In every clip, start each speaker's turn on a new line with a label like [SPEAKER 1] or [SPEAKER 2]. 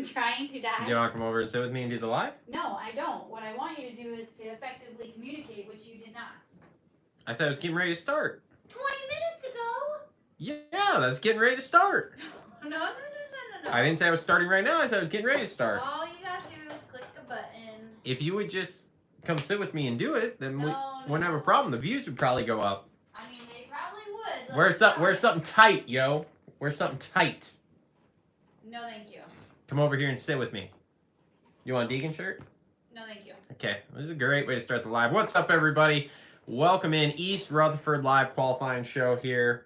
[SPEAKER 1] trying to die?
[SPEAKER 2] Do you want to come over and sit with me and do the live?
[SPEAKER 1] No, I don't. What I want you to do is to effectively communicate, which you did not.
[SPEAKER 2] I said I was getting ready to start.
[SPEAKER 1] 20 minutes ago?
[SPEAKER 2] Yeah, that's getting ready to start.
[SPEAKER 1] No.
[SPEAKER 2] I didn't say I was starting right now. I said I was getting ready to start.
[SPEAKER 1] All you gotta do is click a button.
[SPEAKER 2] If you would just come sit with me and do it, then we wouldn't have a
[SPEAKER 1] No.
[SPEAKER 2] problem. The views would probably go up.
[SPEAKER 1] I mean, they probably would.
[SPEAKER 2] Where's something tight, yo? Where's something tight?
[SPEAKER 1] No, thank you.
[SPEAKER 2] Come over here and sit with me. You want a Deegan shirt?
[SPEAKER 1] No, thank you.
[SPEAKER 2] Okay, this is a great way to start the live. What's up, everybody? Welcome in East Rutherford live qualifying show here.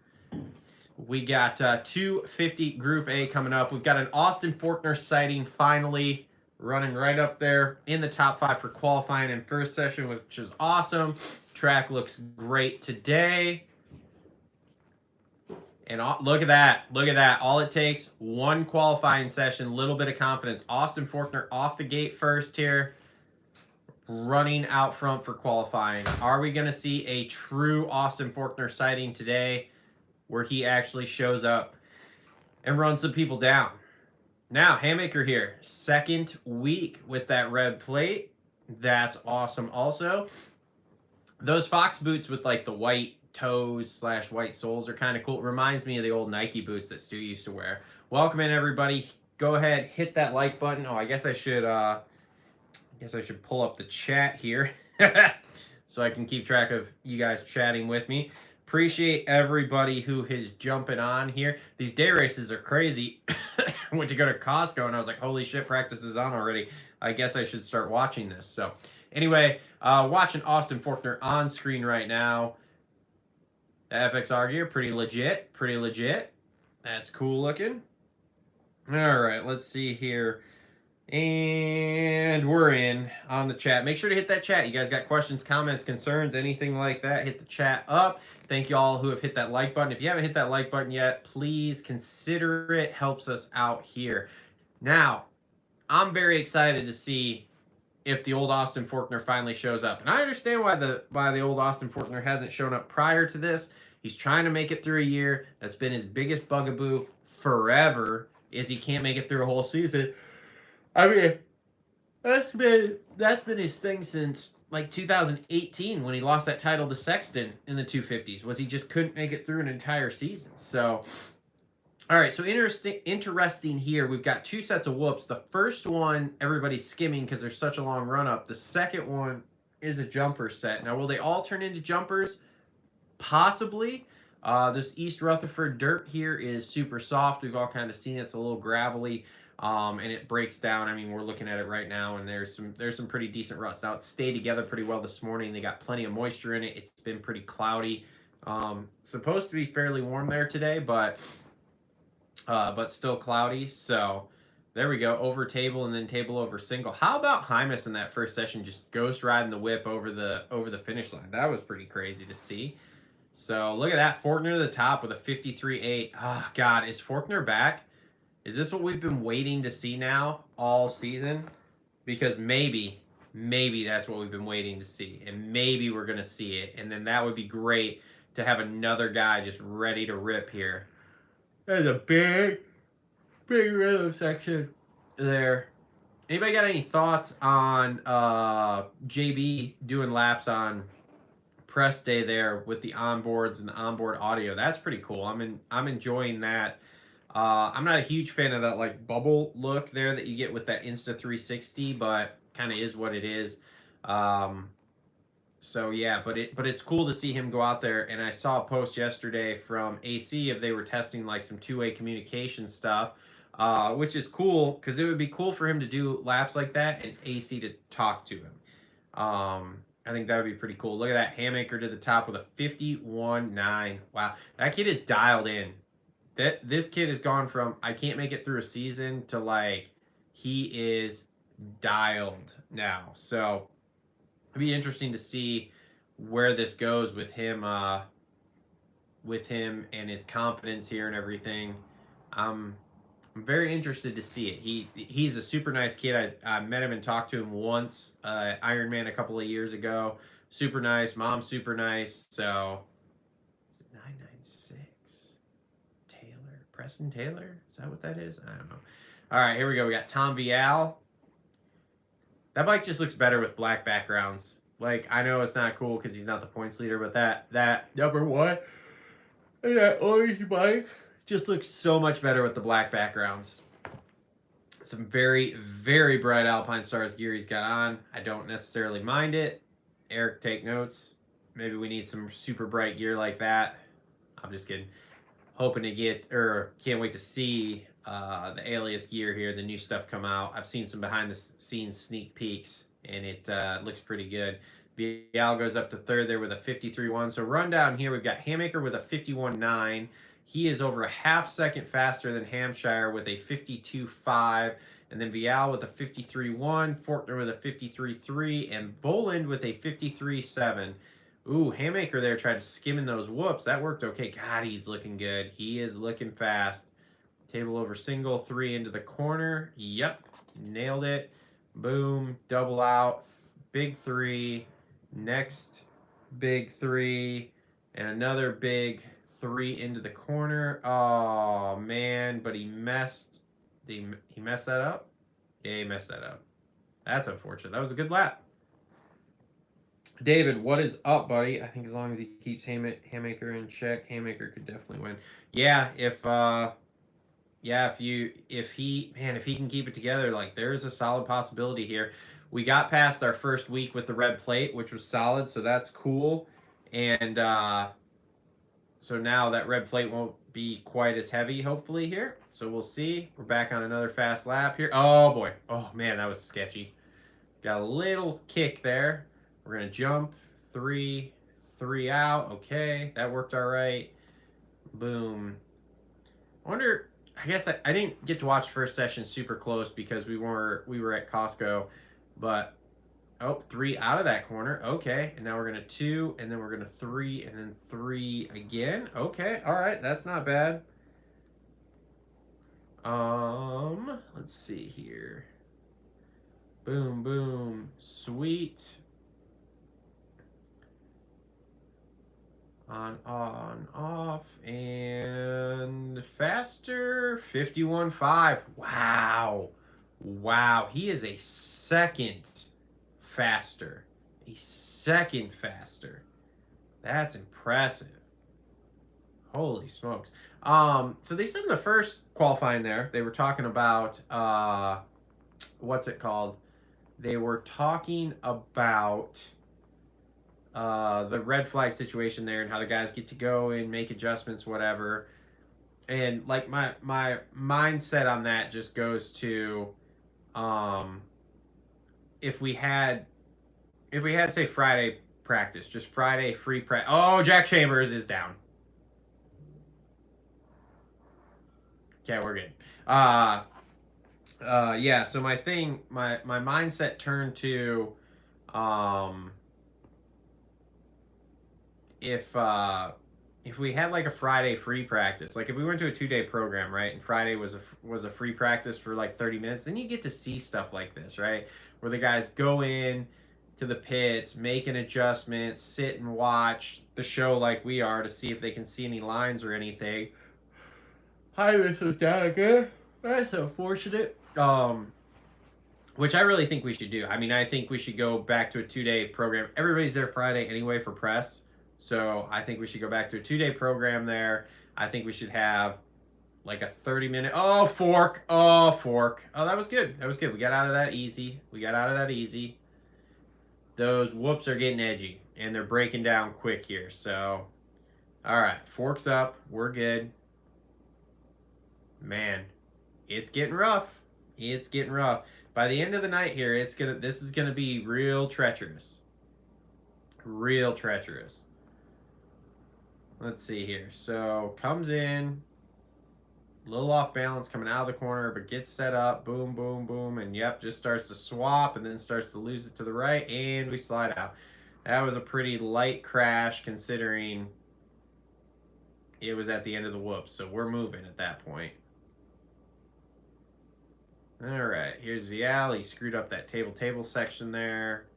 [SPEAKER 2] We got 250 Group A coming up. We've got an Austin Faulkner sighting finally running right up there in the top 5 for qualifying in first session, which is awesome. Track looks great today. And look at that. Look at that. All it takes, one qualifying session, little bit of confidence. Austin Faulkner off the gate first here, running out front for qualifying. Are we going to see a true Austin Faulkner sighting today where he actually shows up and runs some people down? Now, Haymaker here, second week with that red plate. That's awesome also. Those Fox boots with like the white toes / white soles are kind of cool. It reminds me of the old Nike boots that Stu used to wear. Welcome in, everybody. Go ahead, hit that like button. Oh, I guess I should pull up the chat here so I can keep track of you guys chatting with me. Appreciate everybody who is jumping on here. These day races are crazy. I went to go to Costco and I was like, holy shit, practice is on already. I guess I should start watching this. So anyway, watching Austin Faulkner on screen right now. FXR gear, pretty legit, pretty legit. That's cool looking. All right, let's see here. And we're in on the chat. Make sure to hit that chat. You guys got questions, comments, concerns, anything like that, hit the chat up. Thank you all who have hit that like button. If you haven't hit that like button yet, please consider it. Helps us out here. Now, I'm very excited to see if the old Austin Faulkner finally shows up. And I understand why the old Austin Faulkner hasn't shown up prior to this. He's trying to make it through a year. That's been his biggest bugaboo forever, is he can't make it through a whole season. I mean, that's been his thing since like 2018 when he lost that title to Sexton in the 250s, was he just couldn't make it through an entire season. So, all right, so interesting here. We've got 2 sets of whoops. The first one, everybody's skimming because there's such a long run-up. The second one is a jumper set. Now, will they all turn into jumpers? Possibly. This East Rutherford dirt here is super soft. We've all kind of seen it. It's a little gravelly, and it breaks down. I mean, we're looking at it right now, and there's some pretty decent ruts. Now, it stayed together pretty well this morning. They got plenty of moisture in it. It's been pretty cloudy. Supposed to be fairly warm there today, but still cloudy. So there we go. Over table and then table over single. How about Hymas in that first session just ghost riding the whip over the finish line? That was pretty crazy to see. So look at that. Faulkner to the top with a 53.8. Oh, God. Is Faulkner back? Is this what we've been waiting to see now all season? Because maybe that's what we've been waiting to see. And maybe we're going to see it. And then that would be great to have another guy just ready to rip here. There's a big rhythm section there. Anybody got any thoughts on JB doing laps on press day there with the onboards and the onboard audio? That's pretty cool. I'm enjoying that. I'm not a huge fan of that like bubble look there that you get with that Insta 360, but kind of is what it is. So yeah, but it's cool to see him go out there. And I saw a post yesterday from AC if they were testing like some 2-way communication stuff, which is cool because it would be cool for him to do laps like that and AC to talk to him. I think that would be pretty cool. Look at that Haymaker to the top with a 51.9. Wow, that kid is dialed in. This kid has gone from I can't make it through a season to like he is dialed now. So it'd be interesting to see where this goes with him and his confidence here and everything. I'm very interested to see it. He's a super nice kid. I met him and talked to him once, Ironman a couple of years ago. Super nice. Mom's super nice. So 996 Taylor, Preston Taylor. Is that what that is? I don't know. All right, here we go. We got Tom Vial. That bike just looks better with black backgrounds. Like, I know it's not cool because he's not the points leader, but that number one and that orange bike just looks so much better with the black backgrounds. Some very, very bright Alpine Stars gear he's got on. I don't necessarily mind it. Eric, take notes. Maybe we need some super bright gear like that. I'm just kidding. Hoping to get, or can't wait to see the Alias gear here, the new stuff come out. I've seen some behind the scenes sneak peeks, and it looks pretty good. Vial goes up to third there with a 53.1. So rundown here, we've got Hammaker with a 51.9. He is over a half second faster than Hampshire with a 52.5. And then Vial with a 53.1, Fortner with a 53.3, and Boland with a 53.7. Ooh, Hammaker there tried to skim in those whoops. That worked okay. God, he's looking good. He is looking fast. Table over single, 3 into the corner. Yep, nailed it. Boom, double out, big 3. Next big 3, and another big 3 into the corner. Oh, man, but he messed that up? Yeah, he messed that up. That's unfortunate. That was a good lap. David, what is up, buddy? I think as long as he keeps Hammaker in check, Hammaker could definitely win. Yeah, if he can keep it together, like there's a solid possibility here. We got past our first week with the red plate, which was solid, so that's cool. And so now that red plate won't be quite as heavy, hopefully, here. So we'll see. We're back on another fast lap here. Oh, boy. Oh, man, that was sketchy. Got a little kick there. We're going to jump. 3 out. Okay, that worked all right. Boom. I wonder, I guess I didn't get to watch first session super close because we were at Costco. But, 3 out of that corner. Okay, and now we're going to 2, and then we're going to 3, and then 3 again. Okay, all right, that's not bad. Let's see here. Boom, boom, sweet. On, off, and faster, 51.5. Wow. Wow, he is a second faster. A second faster. That's impressive. Holy smokes. So they said in the first qualifying there, they were talking about, what's it called? They were talking about the red flag situation there and how the guys get to go and make adjustments, whatever. And like my mindset on that just goes to if we had say Friday practice, just Friday free practice. Oh, Jack Chambers is down. Okay, we're good. Yeah, so my mindset turned to if we had like a Friday free practice, like if we went to a 2-day program, right, and Friday was a free practice for like 30 minutes, then you get to see stuff like this, right, where the guys go in to the pits, make an adjustment, sit and watch the show like we are to see if they can see any lines or anything. Hi, this is down again. That's unfortunate. Which I really think we should do. I mean, I think we should go back to a 2-day program. Everybody's there Friday anyway for press. So I think we should go back to a 2-day program there. I think we should have like a 30-minute. Oh, fork. Oh, fork. Oh, that was good. That was good. We got out of that easy. Those whoops are getting edgy. And they're breaking down quick here. So, all right. Forks up. We're good. Man, it's getting rough. It's getting rough. By the end of the night here, this is gonna be real treacherous. Real treacherous. Let's see here. So comes in, a little off balance coming out of the corner, but gets set up. Boom, boom, boom, and yep, just starts to swap and then starts to lose it to the right, and we slide out. That was a pretty light crash considering it was at the end of the whoop. So we're moving at that point. All right, here's Vial. He screwed up that table section there.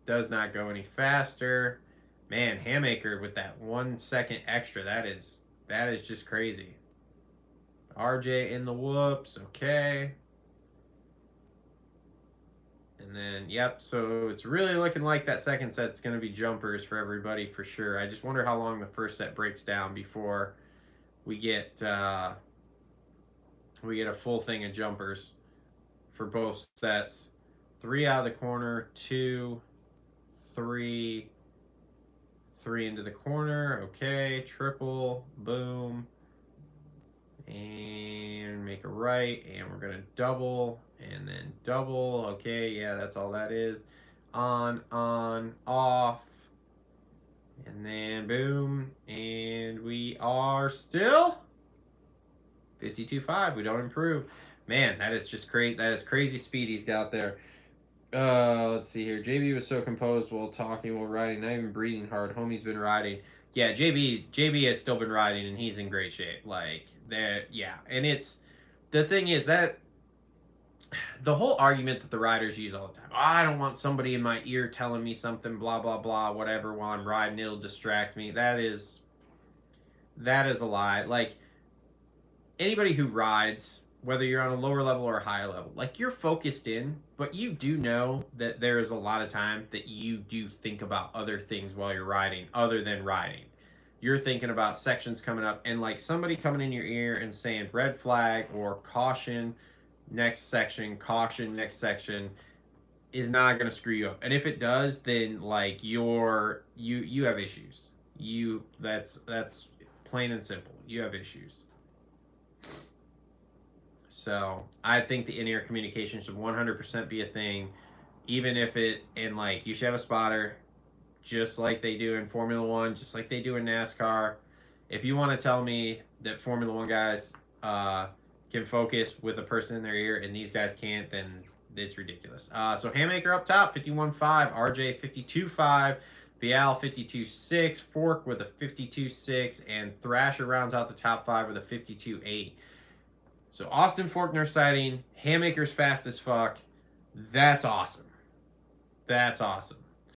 [SPEAKER 2] Does not go any faster. Man, Hammaker with that 1 second extra. That is just crazy. RJ in the whoops. Okay. And then, yep, so it's really looking like that second set's going to be jumpers for everybody for sure. I just wonder how long the first set breaks down before we get a full thing of jumpers for both sets. 3 out of the corner, 2, 3, 3 into the corner. Okay, triple, boom, and make a right, and we're gonna double, and then double. Okay, yeah, that's all that is. On, off, and then boom, and we are still 52.5. We don't improve. Man, that is just great. That is crazy speed he's got there. Let's see here. JB was so composed while talking, while riding, not even breathing hard. Homie's been riding. Yeah, JB has still been riding, and he's in great shape. Like that, yeah. And it's the thing is that the whole argument that the riders use all the time. Oh, I don't want somebody in my ear telling me something, blah blah blah, whatever. While I'm riding, it'll distract me. That is a lie. Like anybody who rides, whether you're on a lower level or a higher level, like you're focused in, but you do know that there is a lot of time that you do think about other things while you're riding other than riding. You're thinking about sections coming up and like somebody coming in your ear and saying red flag or caution next section, caution next section is not going to screw you up. And if it does, then like you have issues. That's plain and simple. You have issues. So I think the in-ear communication should 100% be a thing, even if and like you should have a spotter, just like they do in Formula One, just like they do in NASCAR. If you want to tell me that Formula One guys can focus with a person in their ear and these guys can't, then it's ridiculous. So Handmaker up top, 51.5, RJ 52.5, Bial 52.6, Fork with a 52.6, and Thrasher rounds out the top 5 with a 52.8. So Austin Faulkner sighting, Handmaker's fast as fuck. That's awesome. That's awesome.